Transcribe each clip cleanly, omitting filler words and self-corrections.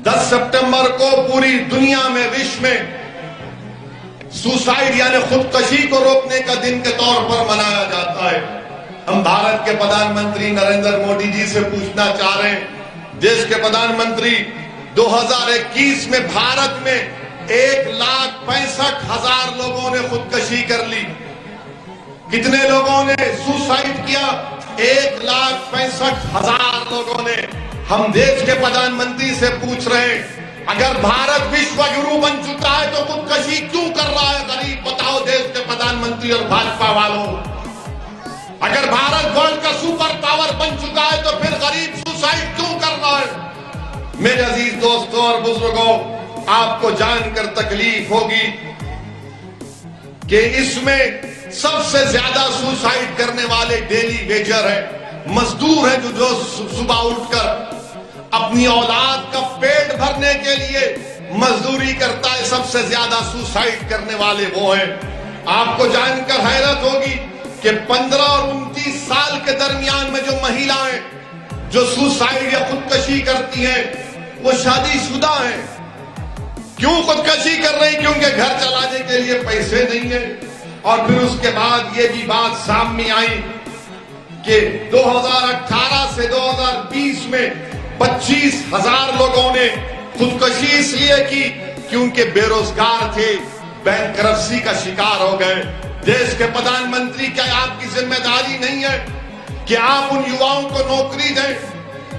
10 सितंबर को पूरी दुनिया में, विश्व में सुसाइड यानी खुदकशी को रोकने का दिन के तौर पर मनाया जाता है। हम भारत के प्रधानमंत्री नरेंद्र मोदी जी से पूछना चाह रहे हैं, देश के प्रधानमंत्री 2021 में भारत में 1,65,000 लोगों ने खुदकशी कर ली। कितने लोगों ने सुसाइड किया? 1,65,000 लोगों ने। हम देश के प्रधानमंत्री से पूछ रहे हैं, अगर भारत विश्व गुरु बन चुका है तो खुदकशी क्यों कर रहा है गरीब? बताओ देश के प्रधानमंत्री और भाजपा वालों। अगर भारत वर्ल्ड का सुपर पावर बन चुका है तो फिर गरीब सुसाइड क्यों कर रहा है? मेरे अजीज दोस्तों और बुजुर्गों, आपको जानकर तकलीफ होगी कि इसमें सबसे ज्यादा सुसाइड करने वाले डेली वेजर है, मजदूर है, जो सुबह उठकर अपनी औलाद का पेट भरने के लिए मजदूरी करता है। सबसे ज्यादा सुसाइड करने वाले वो हैं। आपको जानकर हैरत होगी कि 15 और 29 साल के दरमियान में जो महिलाएं जो सुसाइड या खुदकशी करती हैं वो शादीशुदा हैं। क्यों खुदकशी कर रही? क्योंकि घर चलाने के लिए पैसे नहीं है। और फिर उसके बाद ये भी बात सामने आई कि 2018 से 2020 में 25,000 लोगों ने खुदकशी इसलिए की क्योंकि बेरोजगार थे, बैंकरप्सी का शिकार हो गए। देश के प्रधानमंत्री, क्या आपकी जिम्मेदारी नहीं है कि आप उन युवाओं को नौकरी दें?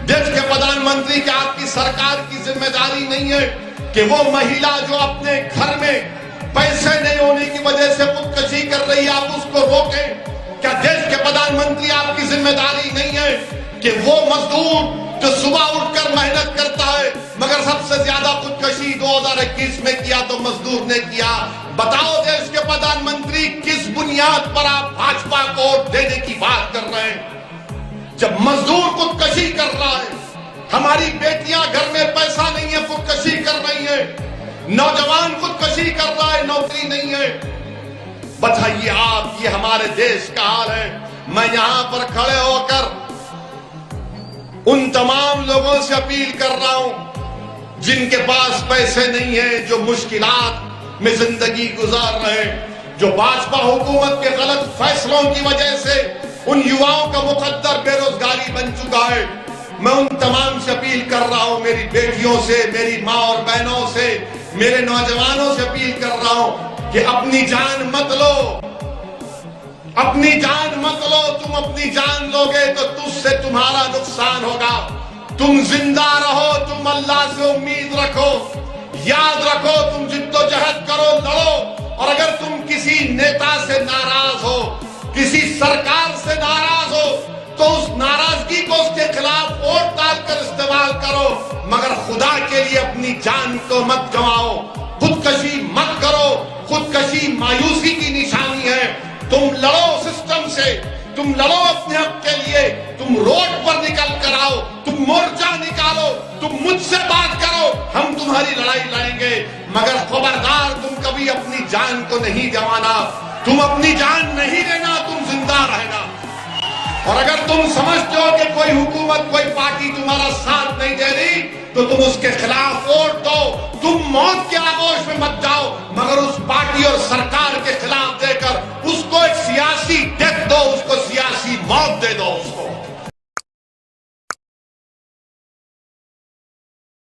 देश के प्रधानमंत्री, क्या आपकी सरकार की जिम्मेदारी नहीं है कि वो महिला जो अपने घर में पैसे नहीं होने की वजह से खुदकशी कर रही है, आप उसको रोकें? क्या देश के प्रधानमंत्री, आपकी जिम्मेदारी नहीं है कि वो मजदूर जो सुबह उठकर मेहनत करता है मगर सबसे ज्यादा खुदकशी 2021 में किया तो मजदूर ने किया? बताओ देश के प्रधानमंत्री, किस बुनियाद पर आप भाजपा को वोट देने की बात कर रहे हैं जब मजदूर खुदकशी कर रहा है? हमारी बेटियां घर में पैसा नहीं है, खुदकशी कर रही है। नौजवान खुदकशी कर रहा है, नौकरी नहीं है। बताइए आप, ये हमारे देश का हाल है। मैं यहां पर खड़े होकर उन तमाम लोगों से अपील कर रहा हूं जिनके पास पैसे नहीं है, जो मुश्किलात में जिंदगी गुजार रहे हैं, जो भाजपा हुकूमत के गलत फैसलों की वजह से उन युवाओं का मुकद्दर बेरोजगारी बन चुका है। मैं उन तमाम से अपील कर रहा हूं, मेरी बेटियों से, मेरी माँ और बहनों से, मेरे नौजवानों से अपील कर रहा हूं कि अपनी जान मत लो, अपनी जान मत लो। तुम अपनी जान लोगे तो तुझसे तुम्हारा नुकसान होगा। तुम जिंदा रहो, तुम अल्लाह से उम्मीद रखो, याद रखो, तुम जिद्दोजहद करो, लड़ो। और अगर तुम किसी नेता से नाराज हो, किसी सरकार से नाराज हो, तो उस नाराजगी को उसके खिलाफ वोट डालकर इस्तेमाल करो, मगर खुदा के लिए अपनी जान को मत गंवाओ। खुदकशी मत करो। खुदकशी मायूसी की निशानी है। तुम लड़ो सिस्टम से, तुम लड़ो अपने हक के लिए, तुम रोड पर निकल कर आओ, तुम मोर्चा निकालो, तुम मुझसे बात करो, हम तुम्हारी लड़ाई लड़ेंगे। मगर खबरदार, तुम कभी अपनी जान को नहीं गंवाना, तुम अपनी जान नहीं लेना, तुम जिंदा रहना। और अगर तुम समझते हो कि कोई हुकूमत, कोई पार्टी तुम्हारा साथ नहीं दे रही तो तुम उसके खिलाफ वोट दो। तुम मौत के आगोश में मत जाओ, मगर उस पार्टी और सरकार के खिलाफ देकर उसको एक सियासी डेथ दो, उसको सियासी मौत दे दो।